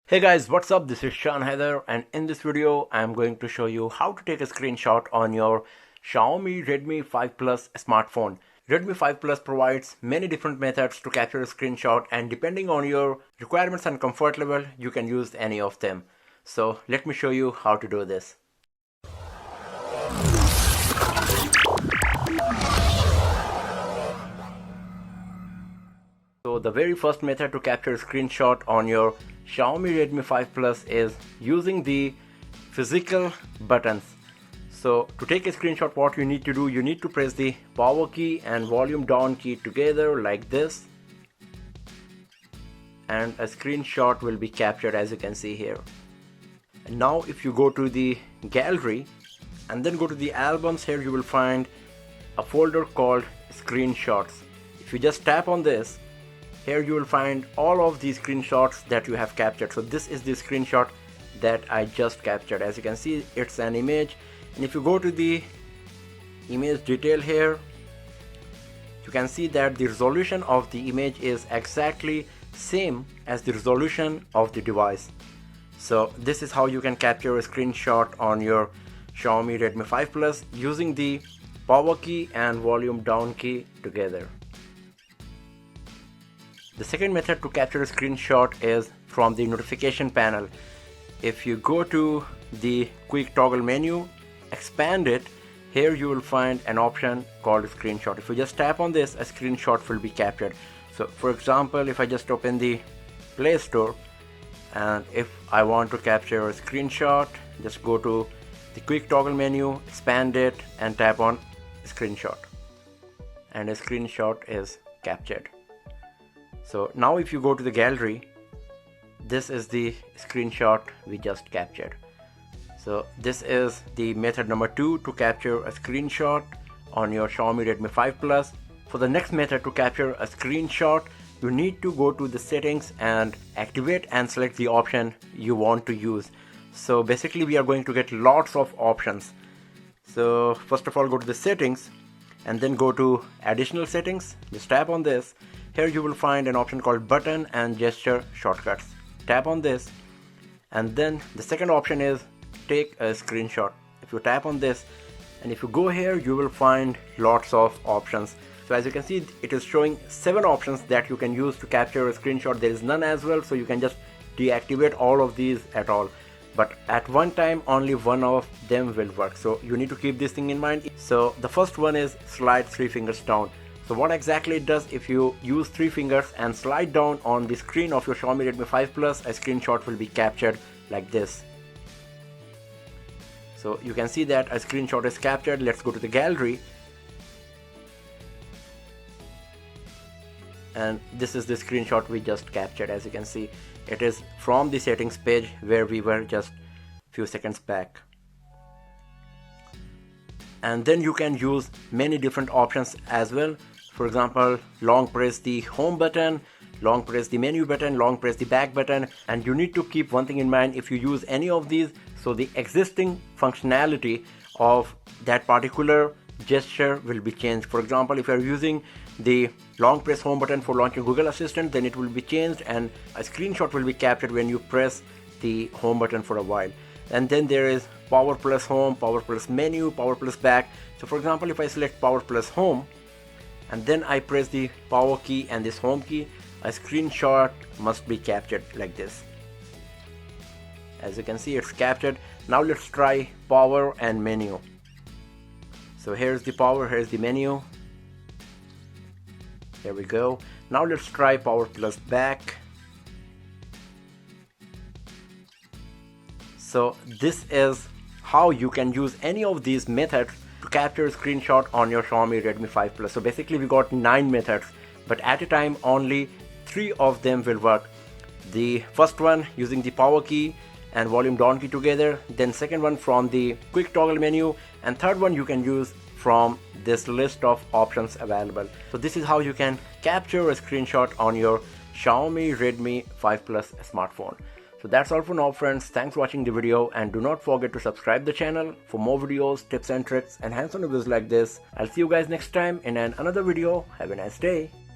Hey guys, what's up? This is Sean Heather, and in this video I'm going to show you how to take a screenshot on your Xiaomi Redmi 5 Plus smartphone. Redmi 5 Plus provides many different methods to capture a screenshot, and depending on your requirements and comfort level, you can use any of them. So let me show you how to do this. So the very first method to capture a screenshot on your Xiaomi Redmi 5 Plus is using the physical buttons. So to take a screenshot, what you need to do, you need to press the power key and volume down key together like this, and a screenshot will be captured, as you can see here. And now if you go to the gallery and then go to the albums, here you will find a folder called screenshots. If you just tap on this, here you will find all of these screenshots that you have captured. So this is the screenshot that I just captured. As you can see, it's an image, and if you go to the image detail here, you can see that the resolution of the image is exactly same as the resolution of the device. So this is how you can capture a screenshot on your Xiaomi Redmi 5 Plus using the power key and volume down key together. The second method to capture a screenshot is from the notification panel. If you go to the quick toggle menu, expand it, here you will find an option called screenshot. If you just tap on this, a screenshot will be captured. So for example, if I just open the Play Store, and if I want to capture a screenshot, just go to the quick toggle menu, expand it, and tap on screenshot, and a screenshot is captured. So now if you go to the gallery, this is the screenshot we just captured. So this is the method number 2 to capture a screenshot on your Xiaomi Redmi 5 Plus. For the next method to capture a screenshot, you need to go to the settings and activate and select the option you want to use. So basically we are going to get lots of options. So first of all, go to the settings and then go to additional settings. Just tap on this. Here you will find an option called button and gesture shortcuts. Tap on this, and then the second option is take a screenshot. If you tap on this, and if you go here, you will find lots of options. So as you can see, it is showing 7 options that you can use to capture a screenshot. There is none as well, so you can just deactivate all of these at all. But at one time, only one of them will work. So you need to keep this thing in mind. So the first one is slide 3 fingers down. So what exactly it does, if you use 3 fingers and slide down on the screen of your Xiaomi Redmi 5 Plus, a screenshot will be captured like this. So you can see that a screenshot is captured. Let's go to the gallery. And this is the screenshot we just captured. As you can see, it is from the settings page where we were just few seconds back. And then you can use many different options as well. For example, long press the home button, long press the menu button, long press the back button. And you need to keep one thing in mind: if you use any of these, so the existing functionality of that particular gesture will be changed. For example, if you are using the long press home button for launching Google Assistant, then it will be changed and a screenshot will be captured when you press the home button for a while. And then there is power plus home, power plus menu, power plus back. So for example, if I select power plus home and then I press the power key and this home key, a screenshot must be captured like this. As you can see, it's captured. Now let's try power and menu. So here's the power, here's the menu. There we go. Now let's try power plus back. So this is how you can use any of these methods to capture a screenshot on your Xiaomi Redmi 5 Plus. So basically we got 9 methods, but at a time only 3 of them will work. The first one using the power key and volume down key together, then second one from the quick toggle menu, and third one you can use from this list of options available. So this is how you can capture a screenshot on your Xiaomi Redmi 5 Plus smartphone. So that's all for now, friends. Thanks for watching the video, and do not forget to subscribe the channel for more videos, tips and tricks and hands-on reviews like this. I'll see you guys next time in another video. Have a nice day.